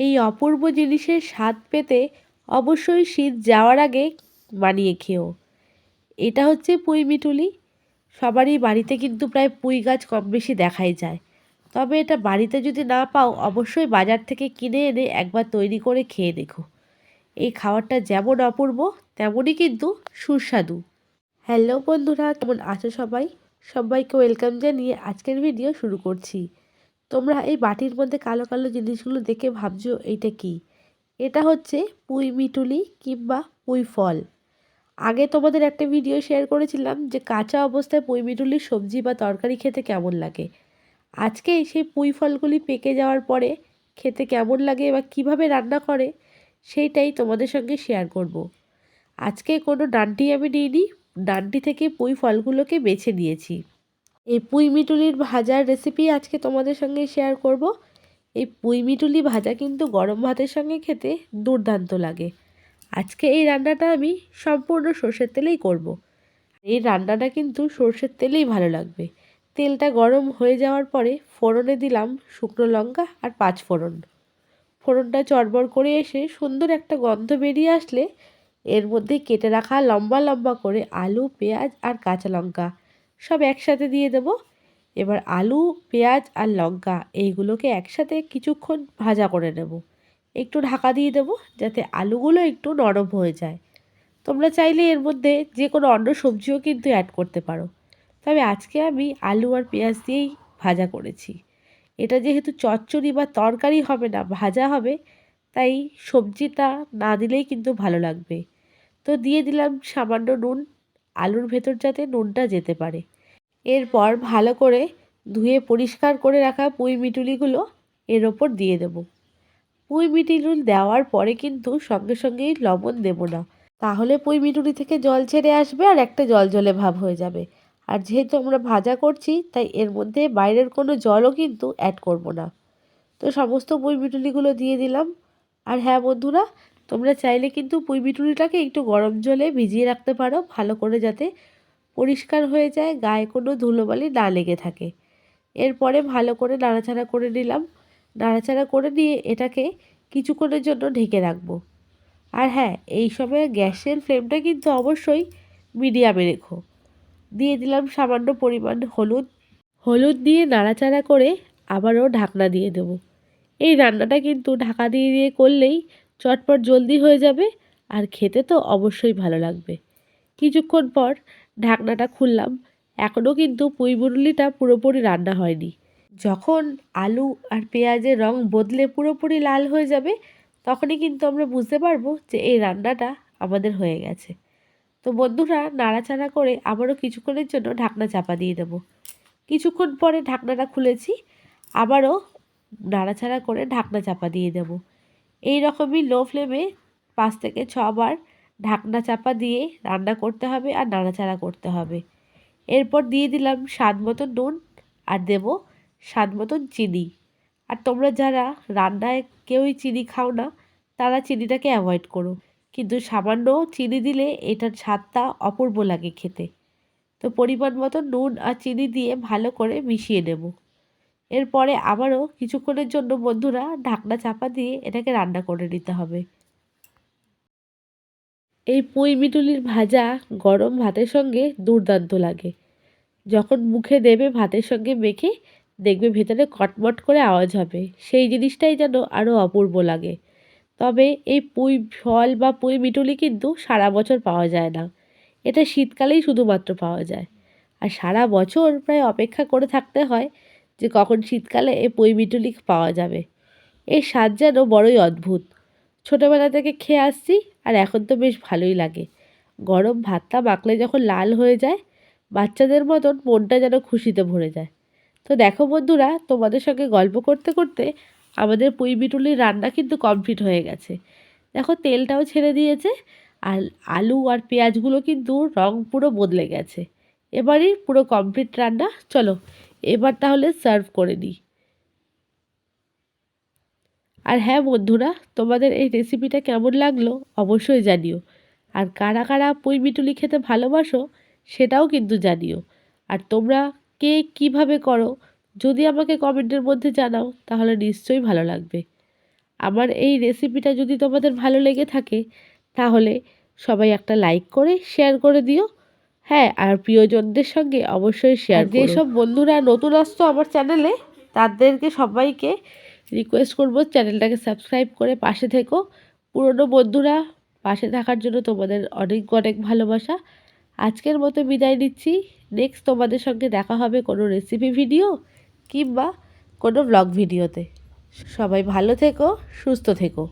এই অপূর্ব জিনিসের স্বাদ পেতে অবশ্যই শীত যাওয়ার আগে বানিয়ে খেও। এটা হচ্ছে পুঁই মিঠুলি। সবারই বাড়িতে কিন্তু প্রায় পুঁই গাছ কম বেশি দেখাই যায়। তবে এটা বাড়িতে যদি না পাও অবশ্যই বাজার থেকে কিনে এনে একবার তৈরি করে খেয়ে দেখো। এই খাবারটা যেমন অপূর্ব তেমনই কিন্তু সুস্বাদু। হ্যালো বন্ধুরা, কেমন আছো সবাই? সবাইকে ওয়েলকাম জানিয়ে আজকের ভিডিও শুরু করছি। তোমরা এই বাটির মধ্যে কালো কালো জিনিসগুলো দেখে ভাবছো এইটা কি? এটা হচ্ছে পুঁই মিঠুলি কিংবা পুঁই ফল। আগে তোমাদের একটা ভিডিও শেয়ার করেছিলাম যে কাঁচা অবস্থায় পুঁই মিঠুলির সবজি বা তরকারি খেতে কেমন লাগে। আজকে সেই পুঁই ফলগুলি পেকে যাওয়ার পরে খেতে কেমন লাগে বা কিভাবে রান্না করে সেইটাই তোমাদের সঙ্গে শেয়ার করব। আজকে কোনো ডান্ডি আমি নিইনি, ডান্ডি থেকে পুঁই ফলগুলোকে বেছে নিয়েছি। এই পুঁই মিঠুলির ভাজার রেসিপি আজকে তোমাদের সঙ্গে শেয়ার করব। এই পুঁই মিঠুলি ভাজা কিন্তু গরম ভাতের সঙ্গে খেতে দুর্দান্ত লাগে। আজকে এই রান্নাটা আমি সম্পূর্ণ সর্ষের তেলেই করব। এই রান্নাটা কিন্তু সর্ষের তেলেই ভালো লাগবে। তেলটা গরম হয়ে যাওয়ার পরে ফোড়নে দিলাম শুকনো লঙ্কা আর 5 ফোড়ন। ফোড়নটা চড়বড় করে এসে সুন্দর একটা গন্ধ বেরিয়ে আসলে এর মধ্যে কেটে রাখা লম্বা লম্বা করে আলু, পেঁয়াজ আর কাঁচা লঙ্কা সব একসাথে দিয়ে দেব। এবার আলু, পেঁয়াজ আর লঙ্কা এইগুলোকে একসাথে কিছুক্ষণ ভাজা করে নেব। একটু ঢাকা দিয়ে দেব যাতে আলুগুলো একটু নরম হয়ে যায়। তোমরা চাইলে এর মধ্যে যে কোনো অন্য সবজিও কিন্তু অ্যাড করতে পারো, তবে আজকে আমি আলু আর পেঁয়াজ দিয়েই ভাজা করেছি। এটা যেহেতু চচ্চড়ি বা তরকারি হবে না, ভাজা হবে, তাই সবজিটা না দিলেই কিন্তু ভালো লাগবে। তো দিয়ে দিলাম সামান্য নুন, আলুর ভেতর যাতে নুনটা যেতে পারে। এরপর ভালো করে ধুয়ে পরিষ্কার করে রাখা পুঁই মিঠুলিগুলো এর ওপর দিয়ে দেব। পুঁই মিঠুলি দেওয়ার পরে কিন্তু সঙ্গে সঙ্গেই লবণ দেব না, তাহলে পুঁই মিঠুলি থেকে জল ছেড়ে আসবে আর একটা জলজলে ভাব হয়ে যাবে। আর যেহেতু আমরা ভাজা করছি তাই এর মধ্যে বাইরের কোনো জলও কিন্তু অ্যাড করব না। তো সমস্ত পুঁই মিঠুলিগুলো দিয়ে দিলাম। আর হ্যাঁ বন্ধুরা, তোমরা চাইলে কিন্তু পুঁই মিঠুলিটাকে একটু গরম জলে ভিজিয়ে রাখতে পারো, ভালো করে যাতে পরিষ্কার হয়ে যায়, গায়ে কোনো ধুলোবালি না লেগে থাকে। এরপরে ভালো করে নাড়াচাড়া করে নিলাম। নাড়াচাড়া করে নিয়ে এটাকে কিছুক্ষণের জন্য ঢেকে রাখবো। আর হ্যাঁ, এই সময় গ্যাসের ফ্লেমটা কিন্তু অবশ্যই মিডিয়ামে রেখো। দিয়ে দিলাম সামান্য পরিমাণ হলুদ। হলুদ দিয়ে নাড়াচাড়া করে আবারও ঢাকনা দিয়ে দেবো। এই রান্নাটা কিন্তু ঢাকা দিয়ে দিয়ে করলেই চটপট জলদি হয়ে যাবে আর খেতে তো অবশ্যই ভালো লাগবে। কিছুক্ষণ পর ঢাকনাটা খুললাম। এখনও কিন্তু পুঁই মিঠুলিটা পুরোপুরি রান্না হয়নি। যখন আলু আর পেঁয়াজের রং বদলে পুরোপুরি লাল হয়ে যাবে তখনই কিন্তু আমরা বুঝতে পারবো যে এই রান্নাটা আমাদের হয়ে গেছে। তো বন্ধুরা, নাড়াচাড়া করে আবারও কিছুক্ষণের জন্য ঢাকনা চাপা দিয়ে দেবো। কিছুক্ষণ পরে ঢাকনাটা খুলেছি, আবারও নাড়াচাড়া করে ঢাকনা চাপা দিয়ে দেবো। এই রকমই লো ফ্লেমে 5 থেকে 6 বার ঢাকনা চাপা দিয়ে রান্না করতে হবে আর নাড়াচাড়া করতে হবে। এরপর দিয়ে দিলাম স্বাদ মতো নুন আর দেব স্বাদ মতন চিনি। আর তোমরা যারা রান্নায় কেউই চিনি খাও না তারা চিনিটাকে অ্যাভয়েড করো, কিন্তু সামান্য চিনি দিলে এটার স্বাদটা অপূর্ব লাগে খেতে। তো পরিমাণ মতো নুন আর চিনি দিয়ে ভালো করে মিশিয়ে নেব। এরপরে আবারও কিছুক্ষণের জন্য বন্ধুরা ঢাকনা চাপা দিয়ে এটাকে রান্না করে নিতে হবে। এই পুঁই মিঠুলির ভাজা গরম ভাতের সঙ্গে দুর্দান্ত লাগে। যখন মুখে দেবে ভাতের সঙ্গে মেখে দেখবে ভেতরে কটমট করে আওয়াজ হবে, সেই জিনিসটাই যেন আরও অপূর্ব লাগে। তবে এই পুঁই ফল বা পুঁই মিঠুলি কিন্তু সারা বছর পাওয়া যায় না, এটা শীতকালেই শুধুমাত্র পাওয়া যায়। আর সারা বছর প্রায় অপেক্ষা করে থাকতে হয় যে কখন শীতকালে এই পুঁই মিঠুলি পাওয়া যাবে। এর স্বাদ যেন বড়ই অদ্ভুত। ছোটোবেলা থেকে খেয়ে আসছি আর এখন তো বেশ ভালোই লাগে। গরম ভাতটা মাখলে যখন লাল হয়ে যায় বাচ্চাদের মতন মনটা যেন খুশিতে ভরে যায়। তো দেখো বন্ধুরা, তোমাদের সঙ্গে গল্প করতে করতে আমাদের পুঁই মিঠুলির রান্না কিন্তু কমপ্লিট হয়ে গেছে। দেখো তেলটাও ছেড়ে দিয়েছে আর আলু আর পেঁয়াজগুলো কিন্তু রং পুরো বদলে গেছে। এবারই পুরো কমপ্লিট রান্না। চলো এবার তাহলে সার্ভ করে নিই। আর হ্যাঁ বন্ধুরা, তোমাদের এই রেসিপিটা কেমন লাগলো অবশ্যই জানিও। আর কারা কারা পুঁই মিঠুলি খেতে ভালোবাসো সেটাও কিন্তু জানিও। আর তোমরা কে কীভাবে করো যদি আমাকে কমেন্টের মধ্যে জানাও তাহলে নিশ্চয়ই ভালো লাগবে। আমার এই রেসিপিটা যদি তোমাদের ভালো লেগে থাকে তাহলে সবাই একটা লাইক করে শেয়ার করে দিও। হ্যাঁ, আর প্রিয়জনদের সঙ্গে অবশ্যই শেয়ার করো। যেসব বন্ধুরা নতুন আসতো আমার চ্যানেলে তাদেরকে সবাইকে রিকোয়েস্ট করব চ্যানেলটাকে সাবস্ক্রাইব করে পাশে থেকো। পুরনো বন্ধুরা পাশে থাকার জন্য তোমাদের অনেক অনেক ভালোবাসা। আজকের মতো বিদায় নিচ্ছি। নেক্সট তোমাদের সঙ্গে দেখা হবে কোনো রেসিপি ভিডিও কিংবা কোনো ব্লগ ভিডিওতে। সবাই ভালো থেকো, সুস্থ থেকো।